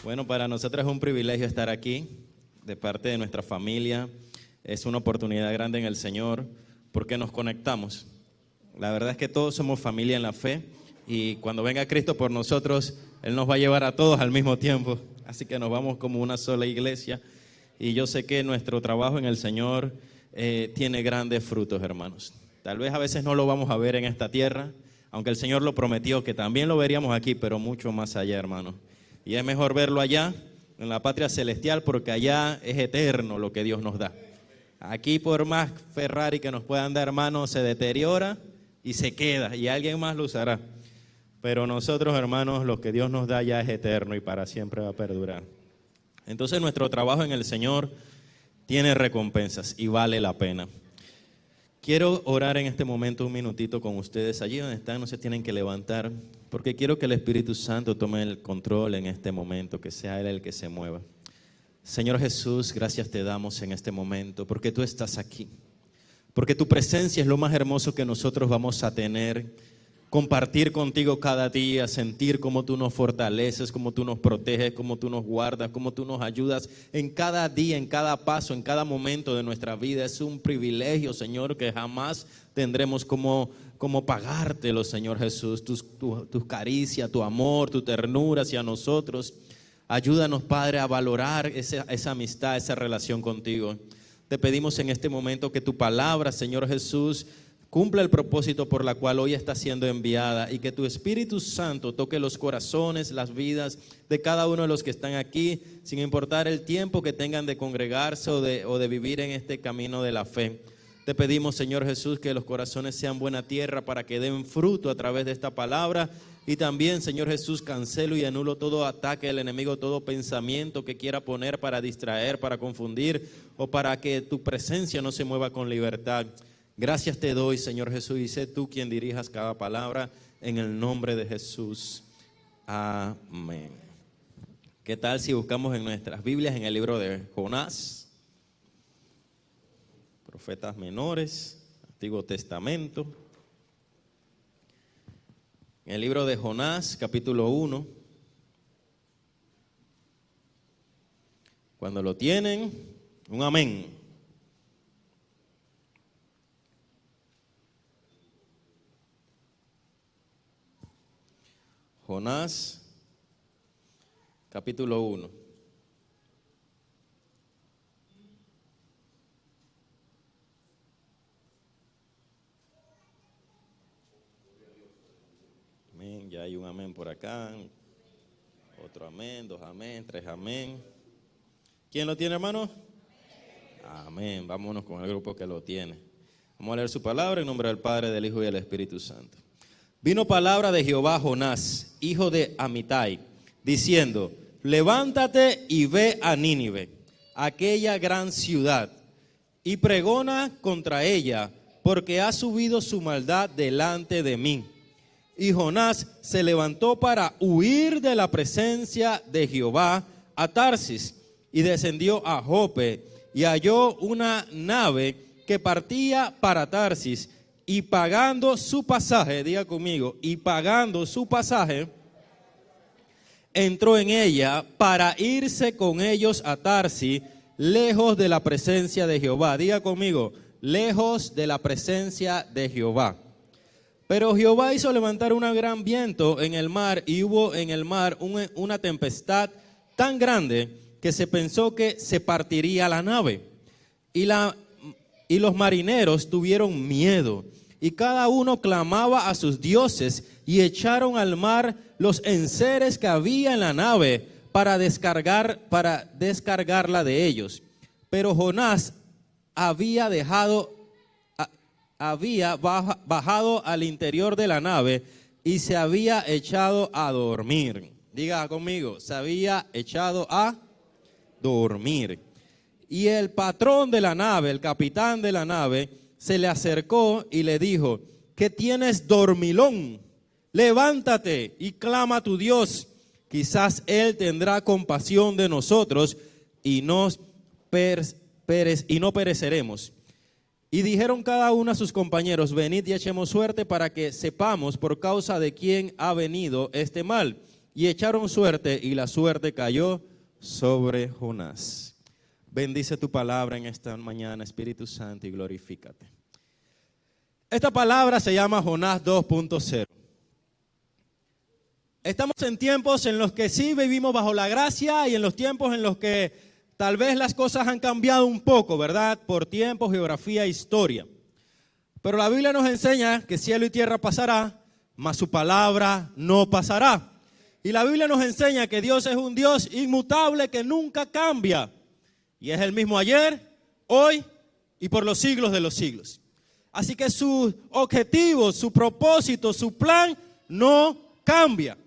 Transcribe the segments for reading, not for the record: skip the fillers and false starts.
Bueno, para nosotros es un privilegio estar aquí de parte de nuestra familia. Es una oportunidad grande en el Señor porque nos conectamos. La verdad es que todos somos familia en la fe y cuando venga Cristo por nosotros, Él nos va a llevar a todos al mismo tiempo. Así que nos vamos como una sola iglesia y yo sé que nuestro trabajo en el Señor tiene grandes frutos, hermanos. Tal vez a veces no lo vamos a ver en esta tierra, aunque el Señor lo prometió que también lo veríamos aquí, pero mucho más allá, hermanos. Y es mejor verlo allá, en la patria celestial, porque allá es eterno lo que Dios nos da. Aquí por más Ferrari que nos puedan dar, hermanos, se deteriora y se queda, y alguien más lo usará. Pero nosotros, hermanos, lo que Dios nos da ya es eterno y para siempre va a perdurar. Entonces nuestro trabajo en el Señor tiene recompensas y vale la pena. Quiero orar en este momento un minutito con ustedes. Allí donde están no se tienen que levantar, porque quiero que el Espíritu Santo tome el control en este momento, que sea Él el que se mueva. Señor Jesús, gracias te damos en este momento, porque tú estás aquí. Porque tu presencia es lo más hermoso que nosotros vamos a tener. Compartir contigo cada día, sentir cómo tú nos fortaleces, cómo tú nos proteges, cómo tú nos guardas, cómo tú nos ayudas en cada día, en cada paso, en cada momento de nuestra vida. Es un privilegio, Señor, que jamás tendremos como pagártelo, Señor Jesús. Tus caricias, tu amor, tu ternura hacia nosotros. Ayúdanos, Padre, a valorar esa amistad, esa relación contigo. Te pedimos en este momento que tu palabra, Señor Jesús, cumpla el propósito por la cual hoy está siendo enviada y que tu Espíritu Santo toque los corazones, las vidas de cada uno de los que están aquí, sin importar el tiempo que tengan de congregarse o de vivir en este camino de la fe. Te pedimos, Señor Jesús, que los corazones sean buena tierra para que den fruto a través de esta palabra. Y también, Señor Jesús, cancelo y anulo todo ataque del enemigo, todo pensamiento que quiera poner para distraer, para confundir o para que tu presencia no se mueva con libertad. Gracias te doy, Señor Jesús, y sé tú quien dirijas cada palabra en el nombre de Jesús. Amén. ¿Qué tal si buscamos en nuestras Biblias en el libro de Jonás? Profetas menores, Antiguo Testamento. En el libro de Jonás, capítulo 1. Cuando lo tienen, un amén. Jonás, capítulo 1. Amén, ya hay un amén por acá, otro amén, 2 amén, 3 amén. ¿Quién lo tiene, hermano? Amén, vámonos con el grupo que lo tiene. Vamos a leer su palabra en nombre del Padre, del Hijo y del Espíritu Santo. Vino palabra de Jehová a Jonás, hijo de Amitai, diciendo: levántate y ve a Nínive, aquella gran ciudad, y pregona contra ella, porque ha subido su maldad delante de mí. Y Jonás se levantó para huir de la presencia de Jehová a Tarsis, y descendió a Jope, y halló una nave que partía para Tarsis, y pagando su pasaje, diga conmigo, y pagando su pasaje, entró en ella para irse con ellos a Tarsis, lejos de la presencia de Jehová. Diga conmigo, lejos de la presencia de Jehová. Pero Jehová hizo levantar un gran viento en el mar, y hubo en el mar una tempestad tan grande que se pensó que se partiría la nave. Y los marineros tuvieron miedo, y cada uno clamaba a sus dioses, y echaron al mar los enseres que había en la nave para descargarla de ellos. Pero Jonás había bajado al interior de la nave y se había echado a dormir. Diga conmigo, se había echado a dormir. Y el patrón de la nave, el capitán de la nave, se le acercó y le dijo: ¿qué tienes, dormilón? Levántate y clama a tu Dios. Quizás Él tendrá compasión de nosotros y no pereceremos. Y dijeron cada uno a sus compañeros: venid y echemos suerte para que sepamos por causa de quién ha venido este mal. y echaron suerte, y la suerte cayó sobre Jonás. Bendice tu palabra en esta mañana, Espíritu Santo, y glorifícate. Esta palabra se llama Jonás 2.0. Estamos en tiempos en los que sí vivimos bajo la gracia y en los tiempos en los que tal vez las cosas han cambiado un poco, ¿verdad? Por tiempo, geografía, historia. Pero la Biblia nos enseña que cielo y tierra pasará, mas su palabra no pasará. Y la Biblia nos enseña que Dios es un Dios inmutable que nunca cambia. Y es el mismo ayer, hoy y por los siglos de los siglos. Así que su objetivo, su propósito, su plan no cambia.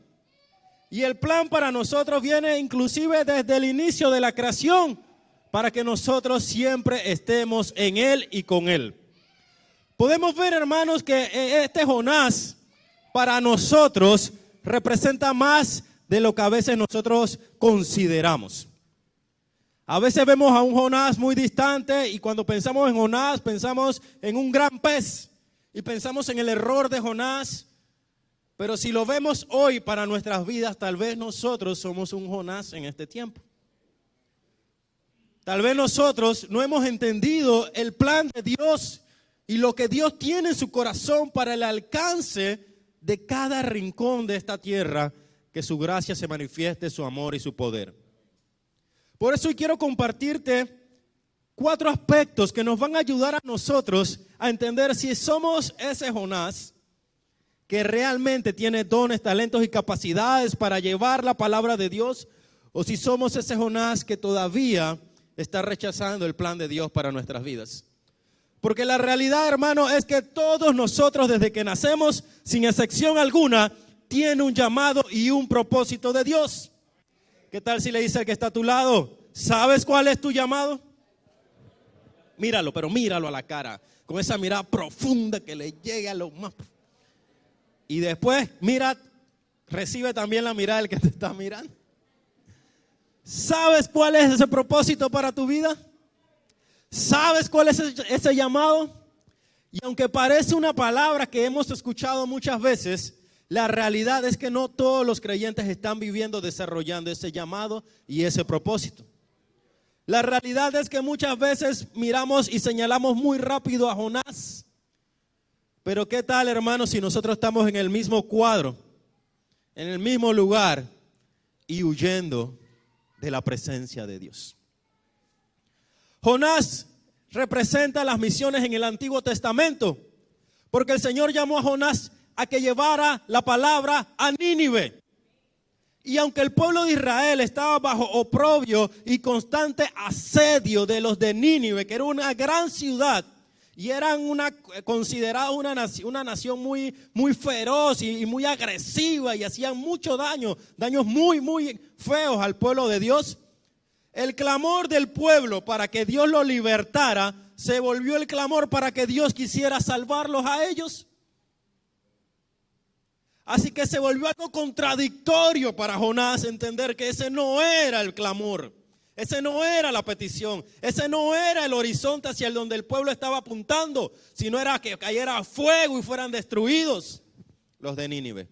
Y el plan para nosotros viene inclusive desde el inicio de la creación, para que nosotros siempre estemos en Él y con Él. Podemos ver, hermanos, que este Jonás para nosotros representa más de lo que a veces nosotros consideramos. A veces vemos a un Jonás muy distante y cuando pensamos en Jonás pensamos en un gran pez y pensamos en el error de Jonás. Pero si lo vemos hoy para nuestras vidas, tal vez nosotros somos un Jonás en este tiempo. Tal vez nosotros no hemos entendido el plan de Dios y lo que Dios tiene en su corazón para el alcance de cada rincón de esta tierra, que su gracia se manifieste, su amor y su poder. Por eso hoy quiero compartirte 4 aspectos que nos van a ayudar a nosotros a entender si somos ese Jonás que realmente tiene dones, talentos y capacidades para llevar la palabra de Dios, o si somos ese Jonás que todavía está rechazando el plan de Dios para nuestras vidas. Porque la realidad, hermano, es que todos nosotros desde que nacemos, sin excepción alguna, tiene un llamado y un propósito de Dios. ¿Qué tal si le dice al que está a tu lado, ¿sabes cuál es tu llamado? Míralo, pero míralo a la cara, con esa mirada profunda que le llegue a lo más profundo. Y después, mira, recibe también la mirada del que te está mirando. ¿Sabes cuál es ese propósito para tu vida? ¿Sabes cuál es ese llamado? Y aunque parece una palabra que hemos escuchado muchas veces, la realidad es que no todos los creyentes están viviendo, desarrollando ese llamado y ese propósito. La realidad es que muchas veces miramos y señalamos muy rápido a Jonás. Pero ¿qué tal, hermanos, si nosotros estamos en el mismo cuadro, en el mismo lugar y huyendo de la presencia de Dios? Jonás representa las misiones en el Antiguo Testamento, porque el Señor llamó a Jonás a que llevara la palabra a Nínive. Y aunque el pueblo de Israel estaba bajo oprobio y constante asedio de los de Nínive, que era una gran ciudad, y eran considerados una nación muy feroz y muy agresiva y hacían mucho daños muy feos al pueblo de Dios. El clamor del pueblo para que Dios los libertara se volvió el clamor para que Dios quisiera salvarlos a ellos. Así que se volvió algo contradictorio para Jonás entender que ese no era el clamor. Ese no era la petición, ese no era el horizonte hacia el donde el pueblo estaba apuntando, sino era que cayera fuego y fueran destruidos los de Nínive.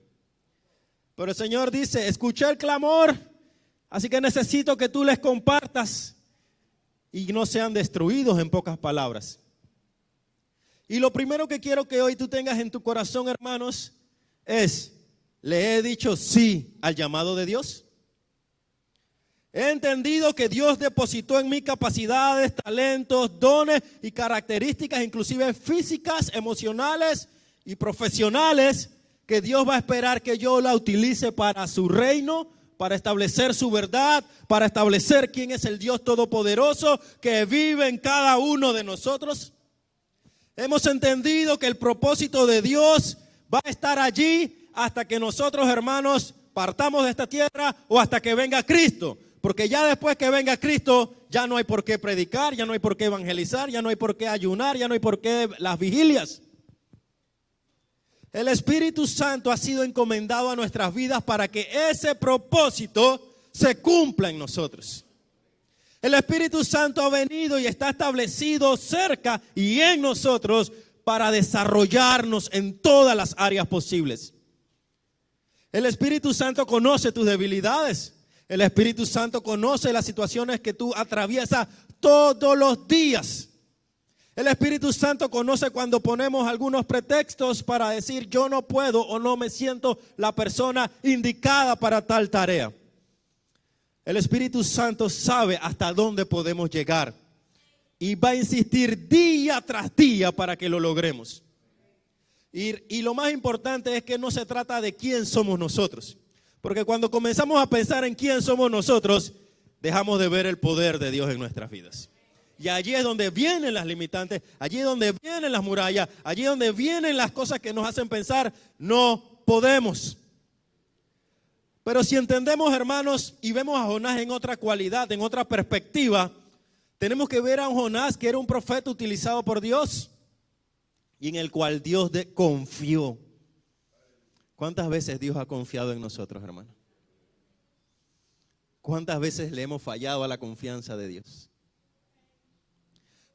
Pero el Señor dice, escuché el clamor, así que necesito que tú les compartas y no sean destruidos, en pocas palabras. Y lo primero que quiero que hoy tú tengas en tu corazón, hermanos, es, ¿le he dicho sí al llamado de Dios? He entendido que Dios depositó en mí capacidades, talentos, dones y características, inclusive físicas, emocionales y profesionales, que Dios va a esperar que yo la utilice para su reino, para establecer su verdad, para establecer quién es el Dios todopoderoso que vive en cada uno de nosotros. Hemos entendido que el propósito de Dios va a estar allí hasta que nosotros, hermanos, partamos de esta tierra o hasta que venga Cristo. Porque ya después que venga Cristo, ya no hay por qué predicar, ya no hay por qué evangelizar, ya no hay por qué ayunar, ya no hay por qué las vigilias. El Espíritu Santo ha sido encomendado a nuestras vidas para que ese propósito se cumpla en nosotros. El Espíritu Santo ha venido y está establecido cerca y en nosotros para desarrollarnos en todas las áreas posibles. El Espíritu Santo conoce tus debilidades. El Espíritu Santo conoce las situaciones que tú atraviesas todos los días. El Espíritu Santo conoce cuando ponemos algunos pretextos para decir yo no puedo o no me siento la persona indicada para tal tarea. El Espíritu Santo sabe hasta dónde podemos llegar y va a insistir día tras día para que lo logremos. Y lo más importante es que no se trata de quién somos nosotros, porque cuando comenzamos a pensar en quién somos nosotros, dejamos de ver el poder de Dios en nuestras vidas. Y allí es donde vienen las limitantes, allí es donde vienen las murallas, allí es donde vienen las cosas que nos hacen pensar, no podemos. Pero si entendemos, hermanos, y vemos a Jonás en otra cualidad, en otra perspectiva, tenemos que ver a un Jonás que era un profeta utilizado por Dios y en el cual Dios confió. ¿Cuántas veces Dios ha confiado en nosotros, hermano? ¿Cuántas veces le hemos fallado a la confianza de Dios?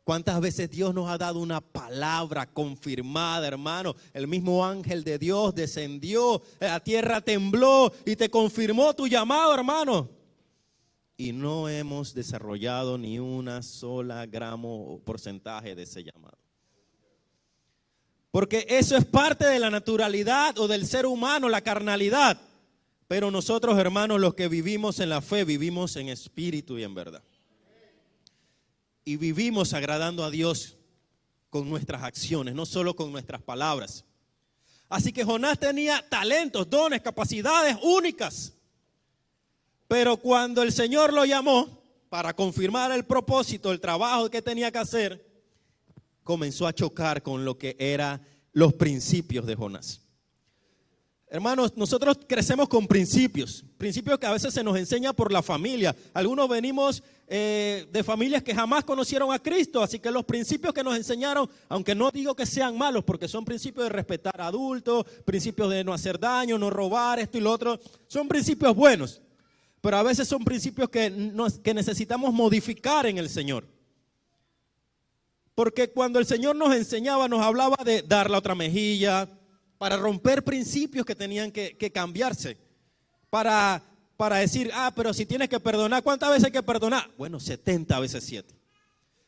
¿Cuántas veces Dios nos ha dado una palabra confirmada, hermano? El mismo ángel de Dios descendió, la tierra tembló y te confirmó tu llamado, hermano. Y no hemos desarrollado ni una sola gramo o porcentaje de ese llamado. Porque eso es parte de la naturalidad o del ser humano, la carnalidad. Pero nosotros, hermanos, los que vivimos en la fe, vivimos en espíritu y en verdad. Y vivimos agradando a Dios con nuestras acciones, no solo con nuestras palabras. Así que Jonás tenía talentos, dones, capacidades únicas. Pero cuando el Señor lo llamó para confirmar el propósito, el trabajo que tenía que hacer, comenzó a chocar con lo que eran los principios de Jonás. Hermanos, nosotros crecemos con principios que a veces se nos enseña por la familia. Algunos venimos de familias que jamás conocieron a Cristo, así que los principios que nos enseñaron, aunque no digo que sean malos, porque son principios de respetar a adultos, principios de no hacer daño, no robar, esto y lo otro, son principios buenos, pero a veces son principios que necesitamos modificar en el Señor. Porque cuando el Señor nos enseñaba, nos hablaba de dar la otra mejilla, para romper principios que tenían que cambiarse, para decir, pero si tienes que perdonar, ¿cuántas veces hay que perdonar? Bueno, 70 veces 7.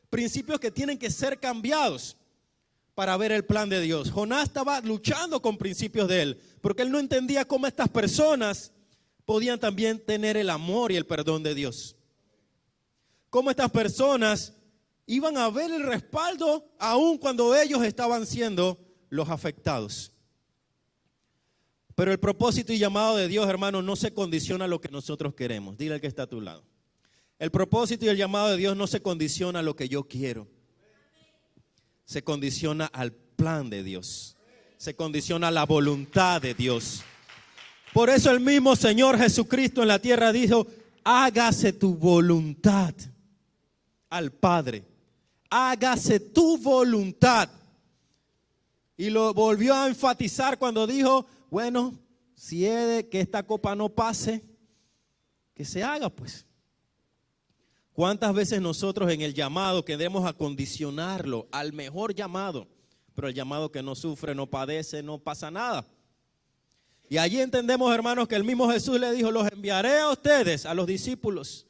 Principios que tienen que ser cambiados para ver el plan de Dios. Jonás estaba luchando con principios de él, porque él no entendía cómo estas personas podían también tener el amor y el perdón de Dios. Cómo estas personas iban a ver el respaldo aun cuando ellos estaban siendo los afectados. Pero el propósito y llamado de Dios, hermano, no se condiciona a lo que nosotros queremos. Dile al que está a tu lado. El propósito y el llamado de Dios no se condiciona a lo que yo quiero. Se condiciona al plan de Dios. Se condiciona a la voluntad de Dios. Por eso el mismo Señor Jesucristo en la tierra dijo, hágase tu voluntad al Padre. Hágase tu voluntad. Y lo volvió a enfatizar cuando dijo, bueno, si es de que esta copa no pase, que se haga pues. ¿Cuántas veces nosotros en el llamado queremos acondicionarlo al mejor llamado? Pero el llamado que no sufre, no padece, no pasa nada. Y allí entendemos, hermanos, que el mismo Jesús le dijo, los enviaré a ustedes, a los discípulos,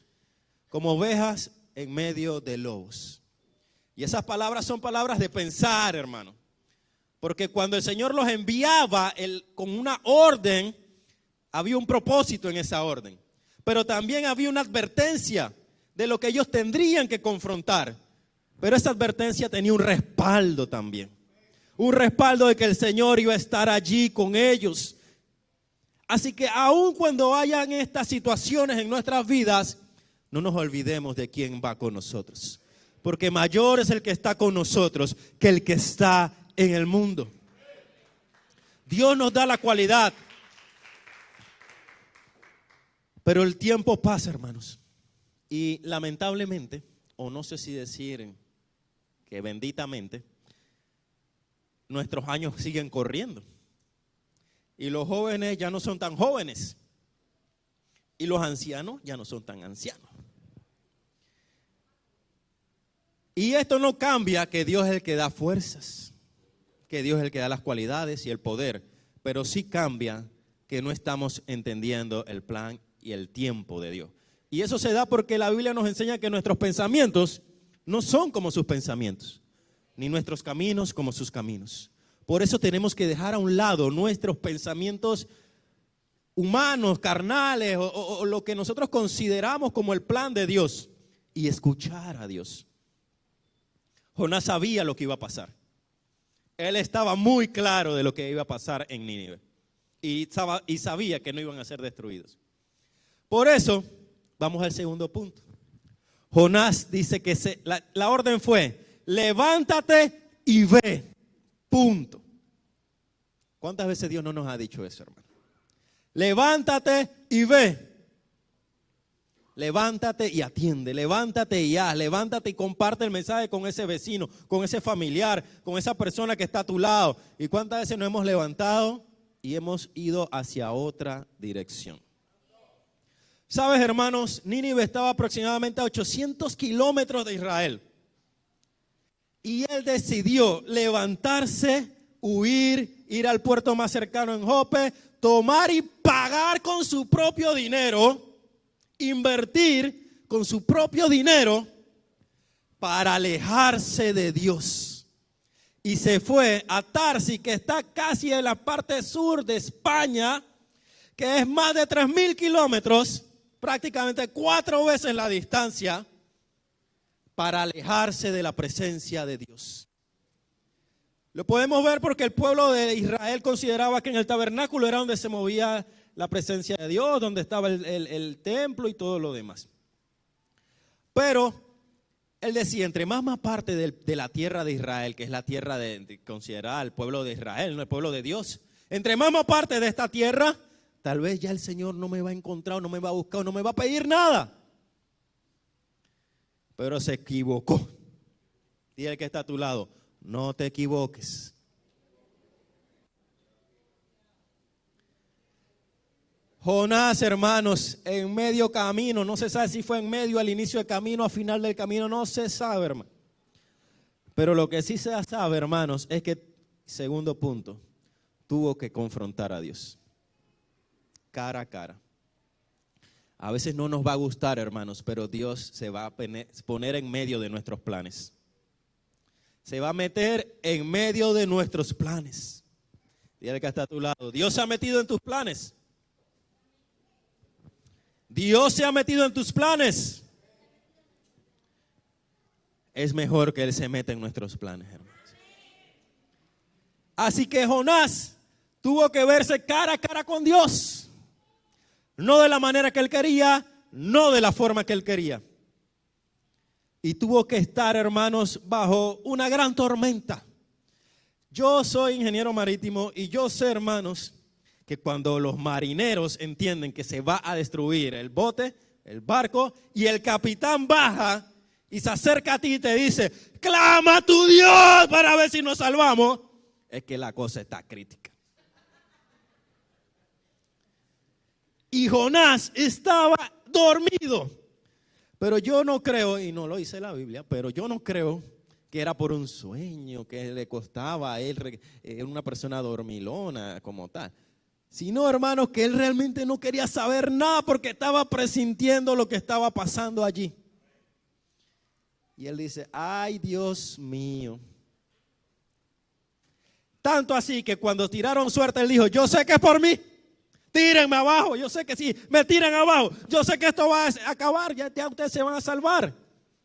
como ovejas en medio de lobos. Y esas palabras son palabras de pensar, hermano. Porque cuando el Señor los enviaba con una orden, había un propósito en esa orden. Pero también había una advertencia de lo que ellos tendrían que confrontar. Pero esa advertencia tenía un respaldo también. Un respaldo de que el Señor iba a estar allí con ellos. Así que aun cuando hayan estas situaciones en nuestras vidas, no nos olvidemos de quién va con nosotros. Porque mayor es el que está con nosotros que el que está en el mundo. Dios nos da la cualidad, pero el tiempo pasa, hermanos, y lamentablemente, o no sé si decir que benditamente, nuestros años siguen corriendo y los jóvenes ya no son tan jóvenes y los ancianos ya no son tan ancianos. Y esto no cambia que Dios es el que da fuerzas, que Dios es el que da las cualidades y el poder, pero sí cambia que no estamos entendiendo el plan y el tiempo de Dios. Y eso se da porque la Biblia nos enseña que nuestros pensamientos no son como sus pensamientos, ni nuestros caminos como sus caminos. Por eso tenemos que dejar a un lado nuestros pensamientos humanos, carnales, o lo que nosotros consideramos como el plan de Dios, y escuchar a Dios. Jonás sabía lo que iba a pasar. Él estaba muy claro de lo que iba a pasar en Nínive. Y sabía que no iban a ser destruidos. Por eso, vamos al segundo punto. Jonás dice que la orden fue, levántate y ve. Punto. ¿Cuántas veces Dios no nos ha dicho eso, hermano? Levántate y ve. Levántate y atiende, levántate y haz, levántate y comparte el mensaje con ese vecino, con ese familiar, con esa persona que está a tu lado. ¿Y cuántas veces nos hemos levantado y hemos ido hacia otra dirección? ¿Sabes, hermanos? Nínive estaba aproximadamente a 800 kilómetros de Israel. Y él decidió levantarse, huir, ir al puerto más cercano en Jope, tomar y pagar con su propio dinero, invertir con su propio dinero para alejarse de Dios. Y se fue a Tarsis, que está casi en la parte sur de España, que es más de 3.000 kilómetros, prácticamente 4 veces la distancia, para alejarse de la presencia de Dios. Lo podemos ver porque el pueblo de Israel consideraba que en el tabernáculo era donde se movía la presencia de Dios, donde estaba el templo y todo lo demás. Pero él decía, entre más parte de la tierra de Israel, que es la tierra considerada el pueblo de Israel, no el pueblo de Dios, entre más parte de esta tierra, tal vez ya el Señor no me va a encontrar, no me va a buscar, no me va a pedir nada. Pero se equivocó. Dile al que está a tu lado, no te equivoques. Jonás, hermanos, en medio camino, no se sabe si fue en medio, al inicio del camino, al final del camino, no se sabe, hermano. Pero lo que sí se sabe, hermanos, es que, segundo punto, tuvo que confrontar a Dios. Cara a cara. A veces no nos va a gustar, hermanos, pero Dios se va a poner en medio de nuestros planes. Se va a meter en medio de nuestros planes. Dile que está a tu lado, Dios se ha metido en tus planes. Dios se ha metido en tus planes. Es mejor que Él se meta en nuestros planes, hermanos. Así que Jonás tuvo que verse cara a cara con Dios. No de la manera que él quería, no de la forma que él quería. Y tuvo que estar, hermanos, bajo una gran tormenta. Yo soy ingeniero marítimo y yo sé, hermanos, que cuando los marineros entienden que se va a destruir el bote, el barco, y el capitán baja y se acerca a ti y te dice, clama a tu Dios para ver si nos salvamos, es que la cosa está crítica. Y Jonás estaba dormido. Pero yo no creo, y no lo dice la Biblia, pero yo no creo que era por un sueño que le costaba a él, una persona dormilona como tal. Sino, hermanos, que él realmente no quería saber nada porque estaba presintiendo lo que estaba pasando allí. Y él dice, ay Dios mío. Tanto así que cuando tiraron suerte, él dijo, yo sé que es por mí. Tírenme abajo, yo sé que si me tiran abajo, yo sé que esto va a acabar, ya ustedes se van a salvar.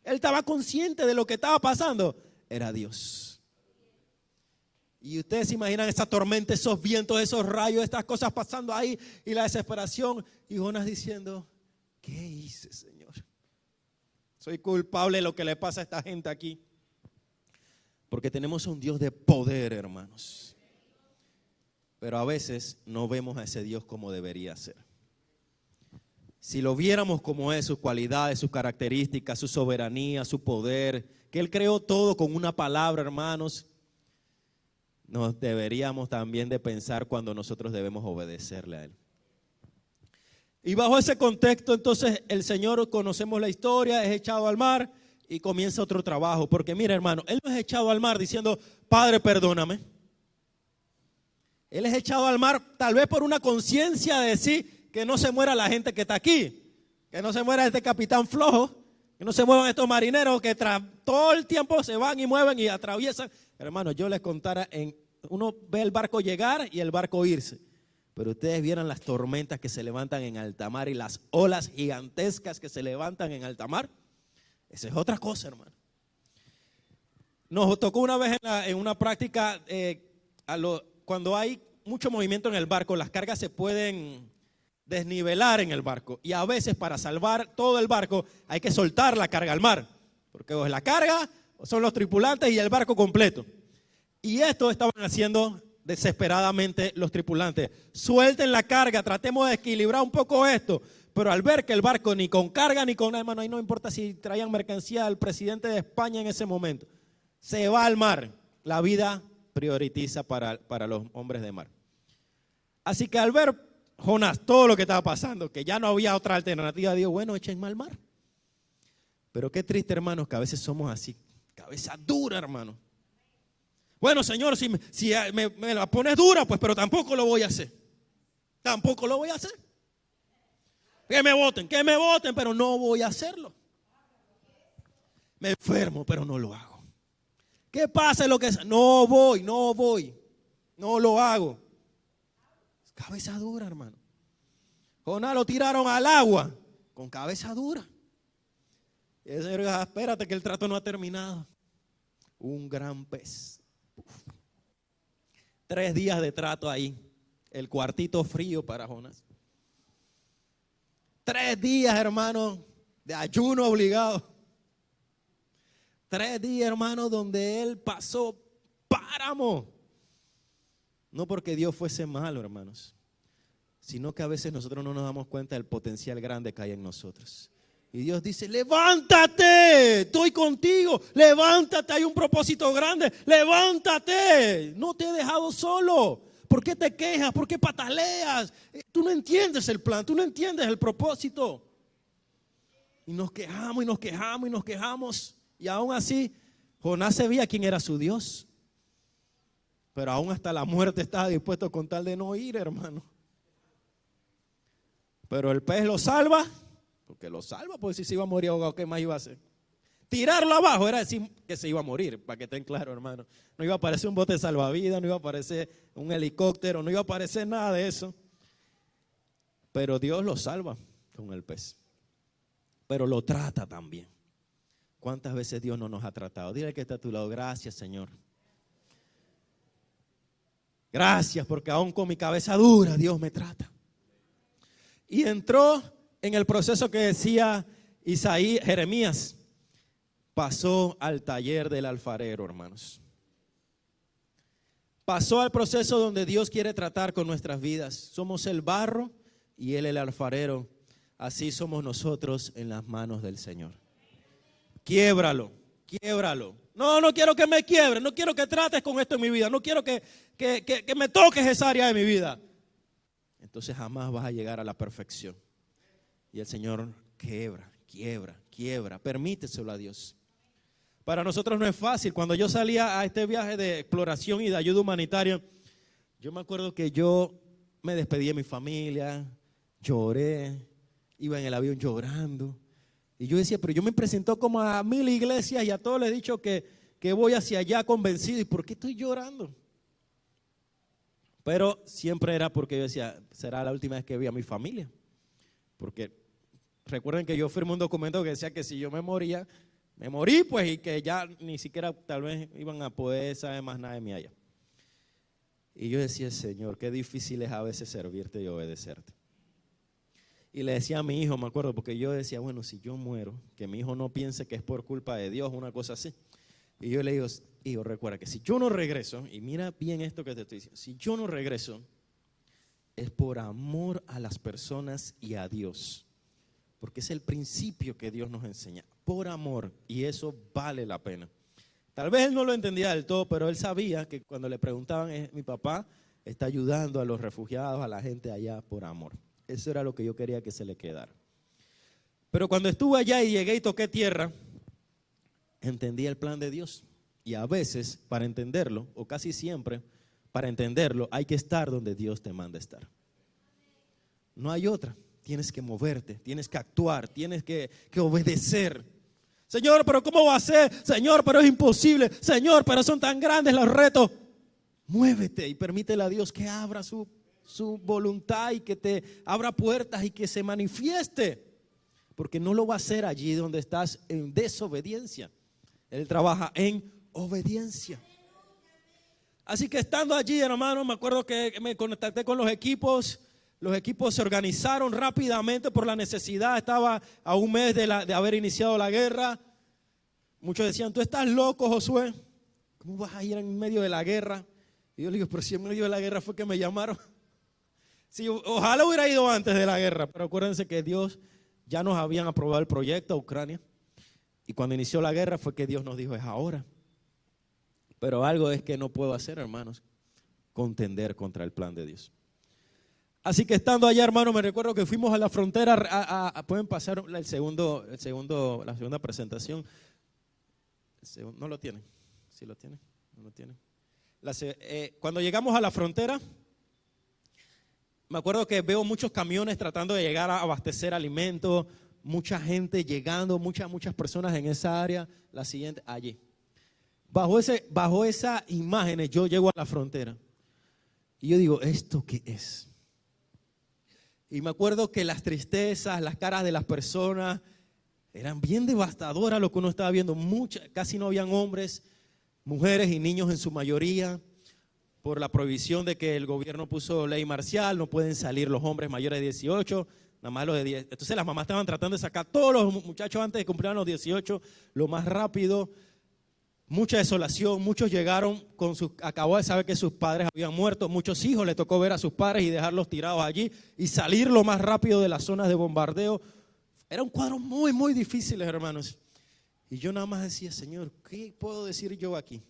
Él estaba consciente de lo que estaba pasando, era Dios. Y ustedes se imaginan esa tormenta, esos vientos, esos rayos, estas cosas pasando ahí y la desesperación. Y Jonás diciendo, ¿qué hice, Señor? Soy culpable de lo que le pasa a esta gente aquí. Porque tenemos un Dios de poder, hermanos. Pero a veces no vemos a ese Dios como debería ser. Si lo viéramos como es, sus cualidades, sus características, su soberanía, su poder, que Él creó todo con una palabra, hermanos, nos deberíamos también de pensar cuando nosotros debemos obedecerle a Él. Y bajo ese contexto, entonces, el Señor, conocemos la historia, es echado al mar y comienza otro trabajo. Porque mira, hermano, Él no es echado al mar diciendo, Padre, perdóname. Él es echado al mar tal vez por una conciencia de decir que no se muera la gente que está aquí, que no se muera este capitán flojo, que no se muevan estos marineros que todo el tiempo se van y mueven y atraviesan. Hermano, yo les contara, uno ve el barco llegar y el barco irse, pero ustedes vieran las tormentas que se levantan en alta mar y las olas gigantescas que se levantan en alta mar. Esa es otra cosa, hermano. Nos tocó una vez en una práctica, cuando hay mucho movimiento en el barco, las cargas se pueden desnivelar en el barco. Y a veces para salvar todo el barco hay que soltar la carga al mar. Porque o es la carga, o son los tripulantes y el barco completo. Y esto estaban haciendo desesperadamente los tripulantes. Suelten la carga, tratemos de equilibrar un poco esto. Pero al ver que el barco ni con carga ni con nada, hermano, ahí no importa si traían mercancía al presidente de España en ese momento. Se va al mar. La vida prioritiza para los hombres de mar. Así que al ver Jonás todo lo que estaba pasando, que ya no había otra alternativa, dijo, bueno, échenme al mar. Pero qué triste, hermanos, que a veces somos así, cabeza dura, hermano. Bueno, Señor, si me la pones dura, pues, pero tampoco lo voy a hacer. Tampoco lo voy a hacer. Que me voten, pero no voy a hacerlo. Me enfermo, pero no lo hago. ¿Qué pasa lo que sea? No voy, no lo hago. Cabeza dura, hermano. Jonás lo tiraron al agua con cabeza dura. Y el Señor dijo, espérate que el trato no ha terminado. Un gran pez. 3 días de trato ahí. El cuartito frío para Jonás. 3 días, hermano, de ayuno obligado. 3 días, hermano, donde él pasó páramo. No porque Dios fuese malo, hermanos, sino que a veces nosotros no nos damos cuenta del potencial grande que hay en nosotros. Y Dios dice, levántate, estoy contigo, levántate, hay un propósito grande, levántate, no te he dejado solo. ¿Por qué te quejas? ¿Por qué pataleas? Tú no entiendes el plan, tú no entiendes el propósito. Y nos quejamos y nos quejamos y nos quejamos. Y aún así, Jonás sabía quién era su Dios. Pero aún hasta la muerte estaba dispuesto con tal de no ir, hermano. Pero el pez lo salva, porque lo salva, pues si se iba a morir ahogado, ¿qué más iba a hacer? Tirarlo abajo era decir que se iba a morir, para que estén claros, hermano. No iba a aparecer un bote salvavidas, no iba a aparecer un helicóptero, no iba a aparecer nada de eso. Pero Dios lo salva con el pez. Pero lo trata también. ¿Cuántas veces Dios no nos ha tratado? Dile que está a tu lado, gracias, Señor. Gracias, porque aún con mi cabeza dura Dios me trata. Y entró en el proceso que decía Jeremías. Pasó al taller del alfarero, hermanos. Pasó al proceso donde Dios quiere tratar con nuestras vidas. Somos el barro y Él el alfarero. Así somos nosotros en las manos del Señor. Quiébralo, quiébralo. No quiero que me quiebres, no quiero que trates con esto en mi vida, no quiero que me toques esa área de mi vida. Entonces jamás vas a llegar a la perfección. Y el Señor quiebra, permíteselo a Dios. Para nosotros no es fácil. Cuando yo salía a este viaje de exploración y de ayuda humanitaria, yo me acuerdo que yo me despedí de mi familia, lloré, iba en el avión llorando. Y yo decía, pero yo me presento como a 1000 iglesias y a todos les he dicho que voy hacia allá convencido. ¿Y por qué estoy llorando? Pero siempre era porque yo decía, será la última vez que vi a mi familia. Porque recuerden que yo firmé un documento que decía que si yo me moría, me morí pues, y que ya ni siquiera tal vez iban a poder saber más nada de mí allá. Y yo decía, Señor, qué difícil es a veces servirte y obedecerte. Y le decía a mi hijo, me acuerdo, porque yo decía, bueno, si yo muero, que mi hijo no piense que es por culpa de Dios, una cosa así. Y yo le digo, hijo, recuerda que si yo no regreso, y mira bien esto que te estoy diciendo, si yo no regreso, es por amor a las personas y a Dios. Porque es el principio que Dios nos enseña, por amor, y eso vale la pena. Tal vez él no lo entendía del todo, pero él sabía que cuando le preguntaban, mi papá está ayudando a los refugiados, a la gente allá por amor. Eso era lo que yo quería que se le quedara. Pero cuando estuve allá y llegué y toqué tierra, entendí el plan de Dios. Y a veces, para entenderlo, o casi siempre, para entenderlo, hay que estar donde Dios te manda estar. No hay otra. Tienes que moverte, tienes que actuar, tienes que obedecer. Señor, pero ¿cómo va a ser? Señor, pero es imposible. Señor, pero son tan grandes los retos. Muévete y permítele a Dios que abra su voluntad y que te abra puertas y que se manifieste. Porque no lo va a hacer allí donde estás en desobediencia. Él trabaja en obediencia. Así que estando allí, hermano, me acuerdo que me contacté con los equipos. Los equipos se organizaron rápidamente por la necesidad. Estaba a un mes de haber iniciado la guerra. Muchos decían, tú estás loco, Josué. ¿Cómo vas a ir en medio de la guerra? Y yo le digo, pero si en medio de la guerra fue que me llamaron. Sí, ojalá hubiera ido antes de la guerra. Pero acuérdense que Dios ya nos habían aprobado el proyecto a Ucrania. Y cuando inició la guerra fue que Dios nos dijo, es ahora. Pero algo es que no puedo hacer, hermanos, contender contra el plan de Dios. Así que estando allá, hermano, me recuerdo que fuimos a la frontera. Pueden pasar la segunda presentación. ¿No lo tienen? ¿Sí lo tienen? ¿No lo tienen? Cuando llegamos a la frontera, me acuerdo que veo muchos camiones tratando de llegar a abastecer alimentos, mucha gente llegando, muchas personas en esa área. La siguiente, allí. Bajo esas imágenes yo llego a la frontera y yo digo, ¿esto qué es? Y me acuerdo que las tristezas, las caras de las personas eran bien devastadoras lo que uno estaba viendo. Casi no habían hombres, mujeres y niños en su mayoría, por la prohibición de que el gobierno puso ley marcial, no pueden salir los hombres mayores de 18, nada más los de 10. Entonces las mamás estaban tratando de sacar a todos los muchachos antes de cumplir los 18, lo más rápido. Mucha desolación, muchos llegaron acabó de saber que sus padres habían muerto, muchos hijos les tocó ver a sus padres y dejarlos tirados allí y salir lo más rápido de las zonas de bombardeo. Era un cuadro muy, muy difícil, hermanos. Y yo nada más decía, Señor, ¿qué puedo decir yo aquí?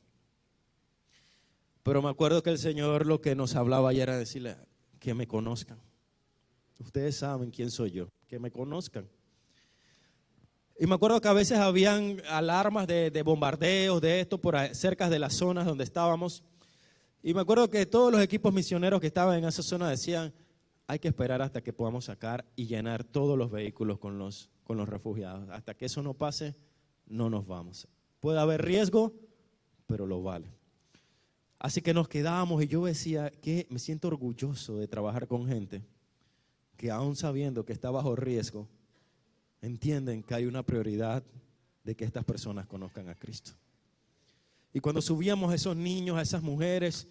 Pero me acuerdo que el Señor lo que nos hablaba ayer era decirle, que me conozcan. Ustedes saben quién soy yo, que me conozcan. Y me acuerdo que a veces habían alarmas de bombardeos, de esto, cerca de las zonas donde estábamos. Y me acuerdo que todos los equipos misioneros que estaban en esa zona decían, hay que esperar hasta que podamos sacar y llenar todos los vehículos con los refugiados. Hasta que eso no pase, no nos vamos. Puede haber riesgo, pero lo vale. Así que nos quedamos y yo decía que me siento orgulloso de trabajar con gente que aún sabiendo que está bajo riesgo, entienden que hay una prioridad de que estas personas conozcan a Cristo. Y cuando subíamos a esos niños, a esas mujeres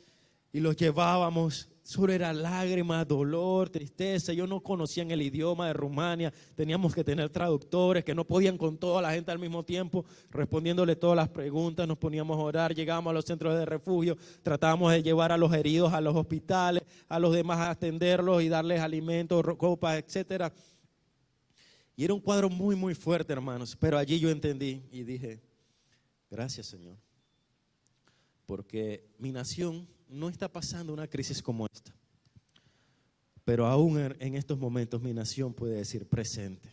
y los llevábamos, solo era lágrimas, dolor, tristeza. Ellos no conocían el idioma de Rumania, teníamos que tener traductores que no podían con toda la gente al mismo tiempo, respondiéndole todas las preguntas. Nos poníamos a orar, llegábamos a los centros de refugio, tratábamos de llevar a los heridos a los hospitales, a los demás a atenderlos y darles alimentos, ropa, etcétera. Y era un cuadro muy, muy fuerte, hermanos. Pero allí yo entendí y dije, gracias, Señor. Porque mi nación no está pasando una crisis como esta. Pero aún en estos momentos mi nación puede decir presente.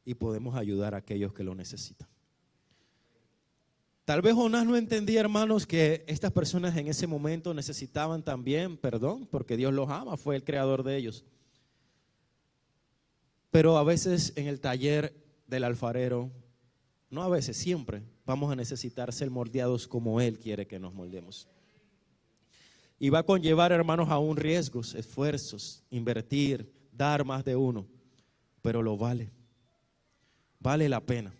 Y podemos ayudar a aquellos que lo necesitan. Tal vez Jonás no entendía, hermanos, que estas personas en ese momento necesitaban también perdón, porque Dios los ama, fue el creador de ellos. Pero a veces en el taller del alfarero, no a veces, siempre vamos a necesitar ser moldeados como Él quiere que nos moldemos. Y va a conllevar, hermanos, aún riesgos, esfuerzos, invertir, dar más de uno, pero lo vale. Vale la pena.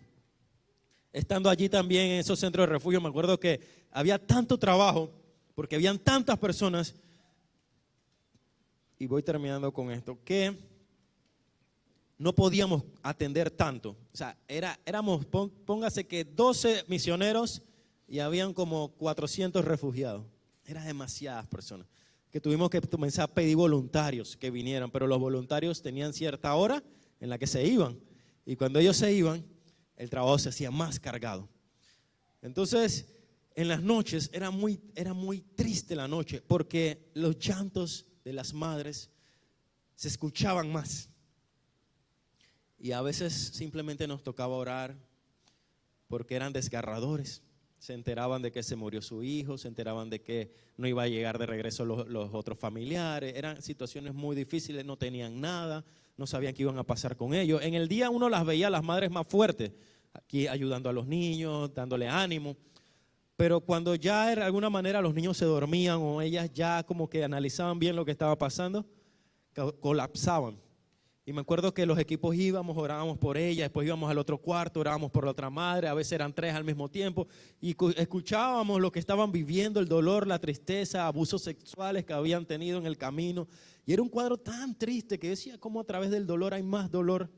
Estando allí también en esos centros de refugio, me acuerdo que había tanto trabajo, porque habían tantas personas, y voy terminando con esto, que no podíamos atender tanto. O sea, éramos, póngase que 12 misioneros y habían como 400 refugiados. Eran demasiadas personas que tuvimos que comenzar a pedir voluntarios que vinieran, pero los voluntarios tenían cierta hora en la que se iban. Y cuando ellos se iban, el trabajo se hacía más cargado. Entonces, en las noches era muy triste la noche porque los llantos de las madres se escuchaban más. Y a veces simplemente nos tocaba orar porque eran desgarradores. se enteraban de que se murió su hijo, se enteraban de que no iba a llegar de regreso los otros familiares. Eran situaciones muy difíciles, no tenían nada, no sabían qué iban a pasar con ellos. En el día uno las veía las madres más fuertes, aquí ayudando a los niños, dándole ánimo. Pero cuando ya de alguna manera los niños se dormían o ellas ya como que analizaban bien lo que estaba pasando, colapsaban. Y me acuerdo que los equipos íbamos, orábamos por ella, después íbamos al otro cuarto, orábamos por la otra madre, a veces eran 3 al mismo tiempo, y escuchábamos lo que estaban viviendo, el dolor, la tristeza, abusos sexuales que habían tenido en el camino. Y era un cuadro tan triste que decía cómo a través del dolor hay más dolor.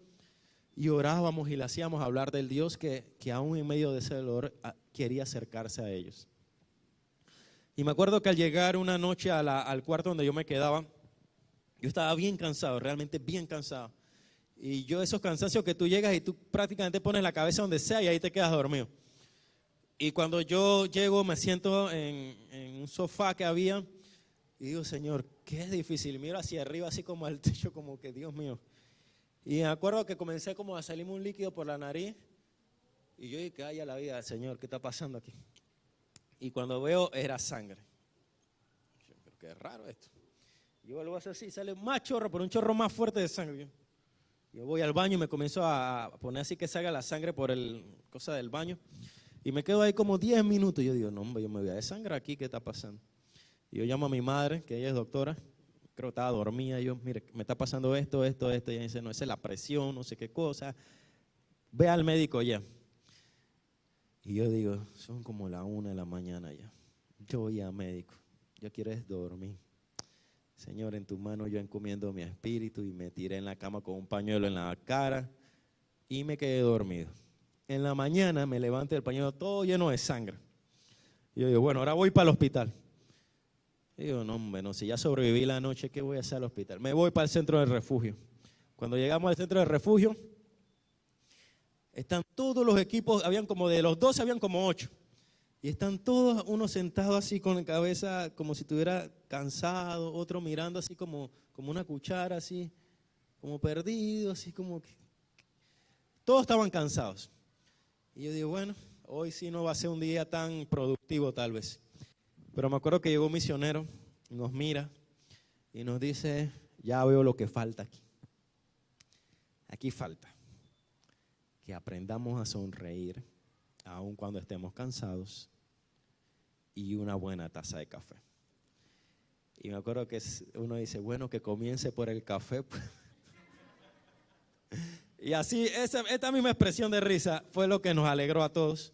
Y orábamos y le hacíamos hablar del Dios que aún en medio de ese dolor quería acercarse a ellos. Y me acuerdo que al llegar una noche al cuarto donde yo me quedaba, yo estaba bien cansado, realmente bien cansado. Y yo esos cansancios que tú llegas y tú prácticamente pones la cabeza donde sea y ahí te quedas dormido. Y cuando yo llego me siento en un sofá que había y digo, Señor, qué difícil. Miro hacia arriba así como al techo, como que Dios mío. Y me acuerdo que comencé como a salirme un líquido por la nariz y yo dije, ay, a la vida, Señor, ¿qué está pasando aquí? Y cuando veo era sangre. Pero qué raro esto. Yo lo hago así, sale más chorro, pero un chorro más fuerte de sangre. Yo voy al baño y me comienzo a poner así que salga la sangre por el cosa del baño. Y me quedo ahí como 10 minutos. Yo digo, no, hombre, yo me voy a desangrar aquí, ¿qué está pasando? Y yo llamo a mi madre, que ella es doctora. Creo que estaba dormida. Yo, mire, me está pasando esto. Y ella dice, no, esa es la presión, no sé qué cosa. Ve al médico ya. Y yo digo, son como las 1 de la mañana ya. Yo voy al médico. Yo quiero es dormir. Señor, en tu mano yo encomiendo mi espíritu y me tiré en la cama con un pañuelo en la cara y me quedé dormido. En la mañana me levanté el pañuelo todo lleno de sangre. Y yo digo, bueno, ahora voy para el hospital. Y digo, no, hombre, no, si ya sobreviví la noche, ¿qué voy a hacer al hospital? Me voy para el centro de refugio. Cuando llegamos al centro de refugio, están todos los equipos, habían como de los 12, habían como 8. Y están todos unos sentados así con la cabeza como si estuviera cansado, otro mirando así como una cuchara, así como perdido, así como que todos estaban cansados. Y yo digo, bueno, hoy sí no va a ser un día tan productivo tal vez. Pero me acuerdo que llegó un misionero, nos mira y nos dice, ya veo lo que falta aquí. Aquí falta que aprendamos a sonreír aun cuando estemos cansados, y una buena taza de café. Y me acuerdo que uno dice, bueno, que comience por el café. Y así, esta misma expresión de risa fue lo que nos alegró a todos.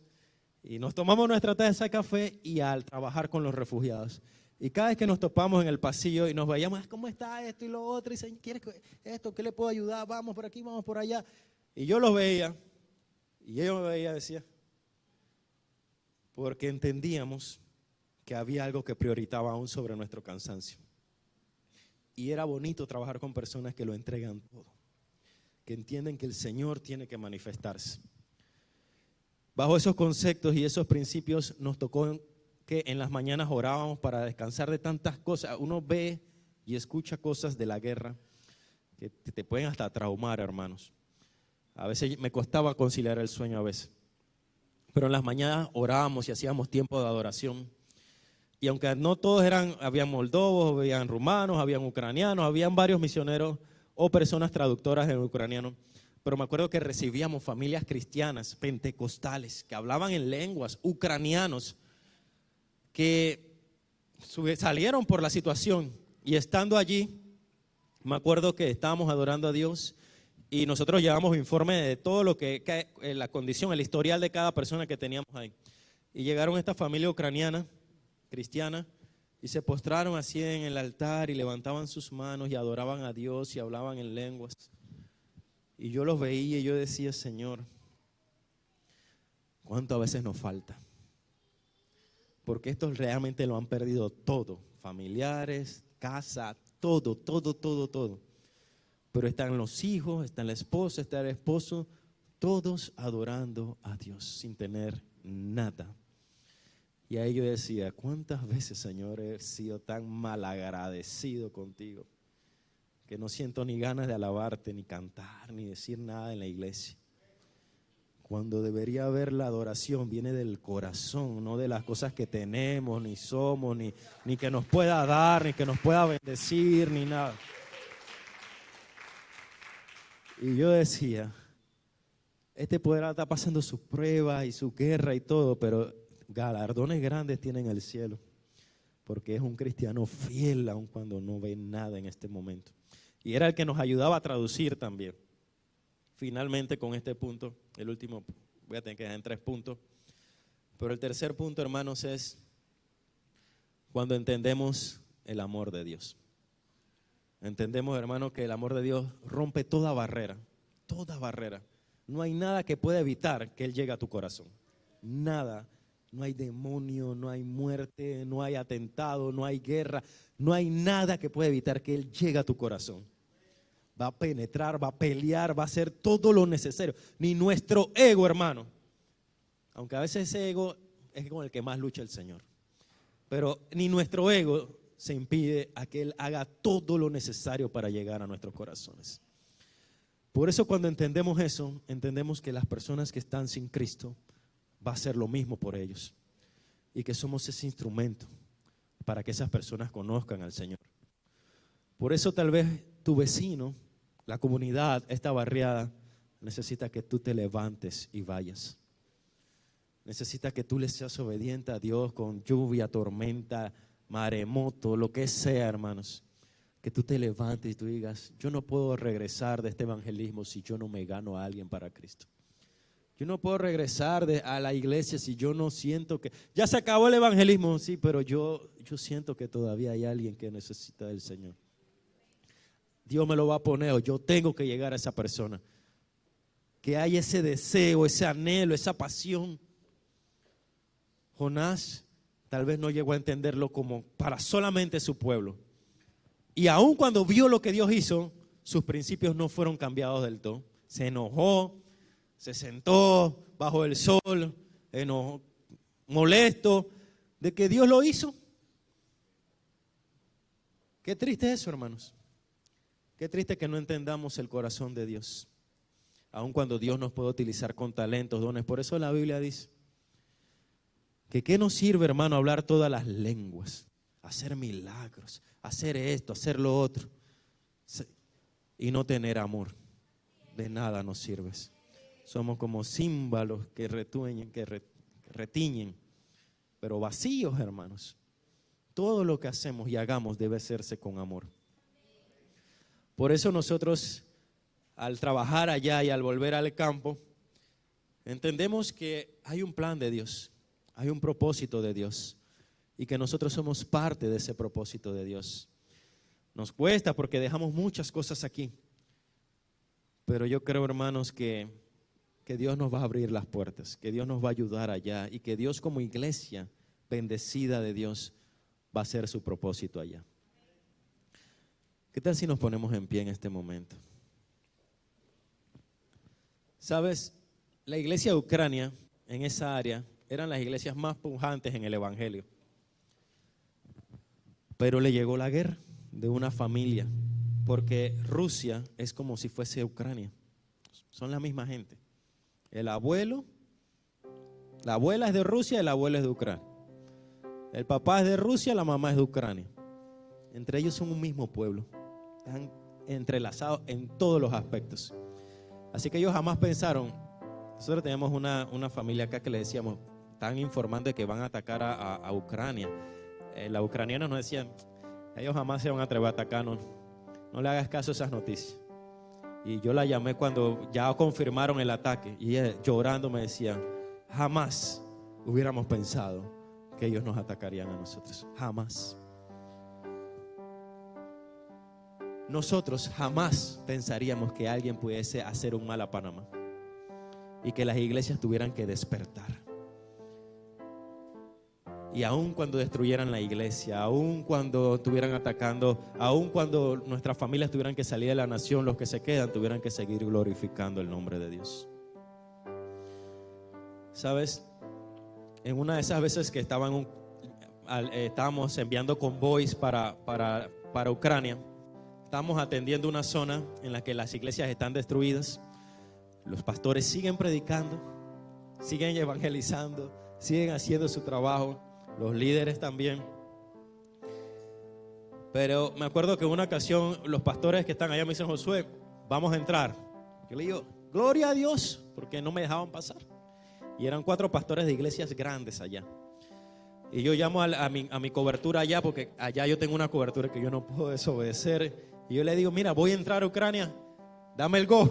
Y nos tomamos nuestra taza de café y al trabajar con los refugiados. Y cada vez que nos topamos en el pasillo y nos veíamos, ¿cómo está esto y lo otro? Y dicen, ¿quieres esto? ¿Qué le puedo ayudar? Vamos por aquí, vamos por allá. Y yo los veía, y ellos me veían, decía, porque entendíamos que había algo que prioritaba aún sobre nuestro cansancio. Y era bonito trabajar con personas que lo entregan todo, que entienden que el Señor tiene que manifestarse. Bajo esos conceptos y esos principios nos tocó que en las mañanas orábamos para descansar de tantas cosas. Uno ve y escucha cosas de la guerra que te pueden hasta traumar, hermanos. A veces me costaba conciliar el sueño a veces. Pero en las mañanas orábamos y hacíamos tiempo de adoración. Y aunque no todos habían moldovos, habían rumanos, habían ucranianos, habían varios misioneros o personas traductoras en ucraniano. Pero me acuerdo que recibíamos familias cristianas, pentecostales, que hablaban en lenguas, ucranianos, que salieron por la situación. Y estando allí, me acuerdo que estábamos adorando a Dios y nosotros llevamos informe de todo lo que la condición, el historial de cada persona que teníamos ahí. Y llegaron esta familia ucraniana, cristiana, y se postraron así en el altar y levantaban sus manos y adoraban a Dios y hablaban en lenguas. Y yo los veía y yo decía, Señor, ¿cuánto a veces nos falta? Porque estos realmente lo han perdido todo, familiares, casa, todo. Pero están los hijos, está la esposa, está el esposo, todos adorando a Dios sin tener nada. Y ahí yo decía, ¿cuántas veces, Señor, he sido tan malagradecido contigo que no siento ni ganas de alabarte, ni cantar, ni decir nada en la iglesia? cuando debería haber la adoración viene del corazón, no de las cosas que tenemos, ni somos, ni que nos pueda dar, ni que nos pueda bendecir, ni nada. Y yo decía, este podrá estar pasando sus pruebas y su guerra y todo, pero galardones grandes tiene en el cielo, porque es un cristiano fiel aun cuando no ve nada en este momento. Y era el que nos ayudaba a traducir también. Finalmente, con este punto, el último, voy a tener que dejar en 3 puntos, pero el tercer punto, hermanos, es cuando entendemos el amor de Dios. Entendemos, hermanos, que el amor de Dios rompe toda barrera, toda barrera. No hay nada que pueda evitar que Él llegue a tu corazón. Nada. No hay demonio, no hay muerte, no hay atentado, no hay guerra. No hay nada que pueda evitar que Él llegue a tu corazón. Va a penetrar, va a pelear, va a hacer todo lo necesario. Ni nuestro ego, hermano. Aunque a veces ese ego es con el que más lucha el Señor. Pero ni nuestro ego se impide a que Él haga todo lo necesario para llegar a nuestros corazones. Por eso cuando entendemos eso, entendemos que las personas que están sin Cristo va a ser lo mismo por ellos. Y que somos ese instrumento para que esas personas conozcan al Señor. Por eso tal vez tu vecino, la comunidad, esta barriada, necesita que tú te levantes y vayas. Necesita que tú le seas obediente a Dios con lluvia, tormenta, maremoto, lo que sea, hermanos. Que tú te levantes y tú digas, yo no puedo regresar de este evangelismo si yo no me gano a alguien para Cristo. Yo no puedo regresar a la iglesia si yo no siento que, ya se acabó el evangelismo, sí, pero yo siento que todavía hay alguien que necesita del Señor. Dios me lo va a poner o yo tengo que llegar a esa persona. Que hay ese deseo, ese anhelo, esa pasión. Jonás tal vez no llegó a entenderlo como para solamente su pueblo. Y aun cuando vio lo que Dios hizo, sus principios no fueron cambiados del todo. Se enojó, se sentó bajo el sol, molesto de que Dios lo hizo. Qué triste es eso, hermanos. Qué triste que no entendamos el corazón de Dios. Aun cuando Dios nos puede utilizar con talentos, dones. Por eso la Biblia dice que qué nos sirve, hermano, hablar todas las lenguas, hacer milagros, hacer esto, hacer lo otro, y no tener amor. De nada nos sirves. Somos como címbalos que retiñen, pero vacíos, hermanos. Todo lo que hacemos y hagamos debe hacerse con amor. Por eso nosotros, al trabajar allá y al volver al campo, entendemos que hay un plan de Dios, hay un propósito de Dios y que nosotros somos parte de ese propósito de Dios. Nos cuesta porque dejamos muchas cosas aquí, pero yo creo, hermanos, que Dios nos va a abrir las puertas, que Dios nos va a ayudar allá y que Dios como iglesia bendecida de Dios va a hacer su propósito allá. ¿Qué tal si nos ponemos en pie en este momento? ¿Sabes? La iglesia de Ucrania, en esa área, eran las iglesias más pujantes en el evangelio. Pero le llegó la guerra de una familia, porque Rusia es como si fuese Ucrania. Son la misma gente. La abuela es de Rusia, el abuelo es de Ucrania. El papá es de Rusia, la mamá es de Ucrania. Entre ellos son un mismo pueblo. Están entrelazados en todos los aspectos. Así que ellos jamás pensaron. Nosotros tenemos una familia acá que le decíamos, están informando de que van a atacar a Ucrania. Los ucranianos nos decían, ellos jamás se van a atrever a atacarnos. No le hagas caso a esas noticias. Y yo la llamé cuando ya confirmaron el ataque. Y ella llorando me decía, jamás hubiéramos pensado que ellos nos atacarían a nosotros. Jamás. Nosotros jamás pensaríamos que alguien pudiese hacer un mal a Panamá y que las iglesias tuvieran que despertar. Y aun cuando destruyeran la iglesia, aun cuando estuvieran atacando, aun cuando nuestras familias tuvieran que salir de la nación, los que se quedan tuvieran que seguir glorificando el nombre de Dios. ¿Sabes? En una de esas veces que estábamos enviando convoys para Ucrania, estamos atendiendo una zona en la que las iglesias están destruidas. Los pastores siguen predicando, siguen evangelizando, siguen haciendo su trabajo, los líderes también. Pero me acuerdo que en una ocasión los pastores que están allá me dicen: Josué, vamos a entrar. Yo le digo: gloria a Dios, porque no me dejaban pasar. Y eran 4 pastores de iglesias grandes allá. Y yo llamo a mi cobertura allá, porque allá yo tengo una cobertura que yo no puedo desobedecer. Y yo le digo: mira, voy a entrar a Ucrania, dame el go.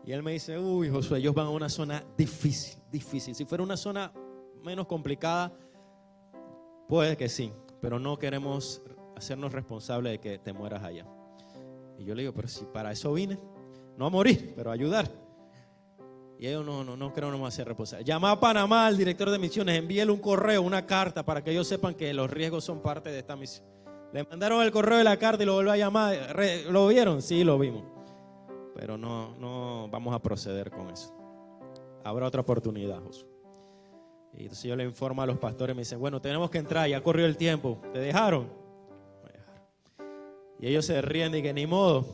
Y él me dice: uy, Josué, ellos van a una zona difícil. Si fuera una zona menos complicada, puede que sí, pero no queremos hacernos responsables de que te mueras allá. Y yo le digo: pero si para eso vine, no a morir, pero a ayudar. Y ellos: no creo, no me hacer responsable. Llamé a Panamá al director de misiones, envíele un correo, una carta, para que ellos sepan que los riesgos son parte de esta misión. Le mandaron el correo de la carta y lo volvió a llamar. ¿Lo vieron? Sí, lo vimos. Pero no vamos a proceder con eso. Habrá otra oportunidad, Josué. Y entonces yo le informo a los pastores, me dicen: bueno, tenemos que entrar, ya corrió el tiempo. ¿Te dejaron? Me dejaron. Y ellos se ríen y que ni modo.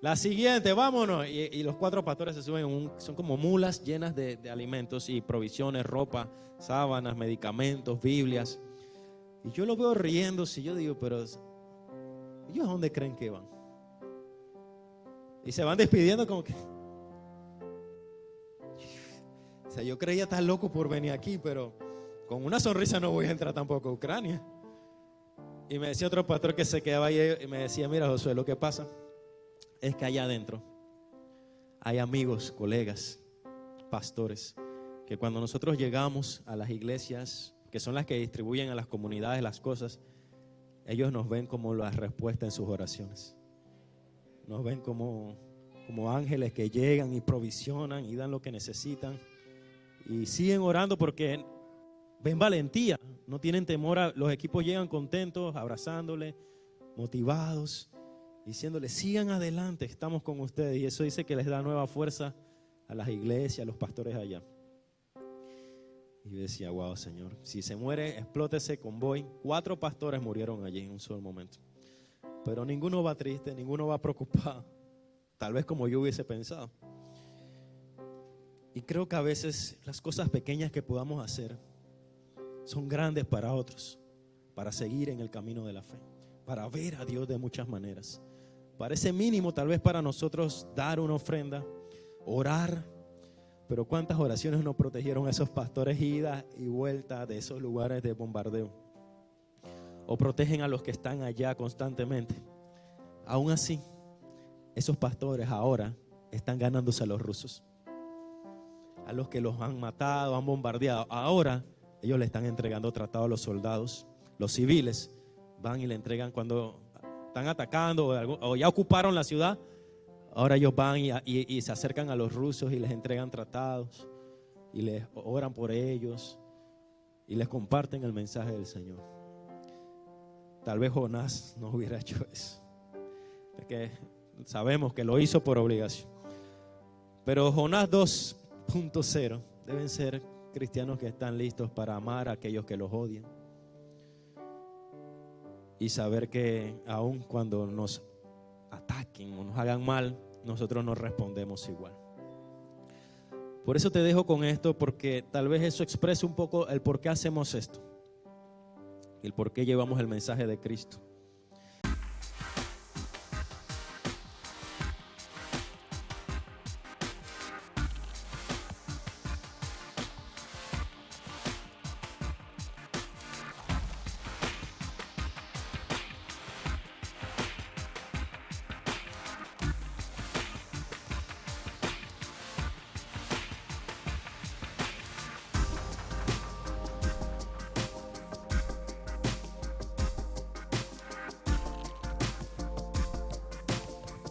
La siguiente, vámonos. Y los 4 pastores se suben, son como mulas llenas de alimentos y provisiones, ropa, sábanas, medicamentos, Biblias. Y yo lo veo riéndose y yo digo: pero ¿ellos a dónde creen que van? Y se van despidiendo como que... O sea, yo creía estar loco por venir aquí, pero con una sonrisa no voy a entrar tampoco a Ucrania. Y me decía otro pastor que se quedaba ahí y me decía: mira, Josué, lo que pasa es que allá adentro hay amigos, colegas, pastores, que cuando nosotros llegamos a las iglesias, que son las que distribuyen a las comunidades las cosas, ellos nos ven como la respuesta en sus oraciones. Nos ven como ángeles que llegan y provisionan y dan lo que necesitan. Y siguen orando porque ven valentía, no tienen temor. Los equipos llegan contentos, abrazándole, motivados, diciéndole: sigan adelante, estamos con ustedes. Y eso dice que les da nueva fuerza a las iglesias, a los pastores allá. Y yo decía: wow, Señor, si se muere, explota ese convoy. 4 pastores murieron allí en un solo momento. Pero ninguno va triste, ninguno va preocupado, tal vez como yo hubiese pensado. Y creo que a veces las cosas pequeñas que podamos hacer son grandes para otros, para seguir en el camino de la fe, para ver a Dios de muchas maneras. Parece mínimo tal vez para nosotros dar una ofrenda, orar, pero cuántas oraciones nos protegieron a esos pastores ida y vuelta de esos lugares de bombardeo, o protegen a los que están allá constantemente. Aún así, esos pastores ahora están ganándose a los rusos, a los que los han matado, han bombardeado. Ahora ellos le están entregando tratados a los soldados. Los civiles van y le entregan cuando están atacando o ya ocuparon la ciudad. Ahora ellos van y se acercan a los rusos y les entregan tratados y les oran por ellos y les comparten el mensaje del Señor. Tal vez Jonás no hubiera hecho eso, porque sabemos que lo hizo por obligación. Pero Jonás 2.0 deben ser cristianos que están listos para amar a aquellos que los odian y saber que aun cuando nos ataquen o nos hagan mal, nosotros nos respondemos igual. Por eso te dejo con esto, porque tal vez eso exprese un poco el por qué hacemos esto y el por qué llevamos el mensaje de Cristo.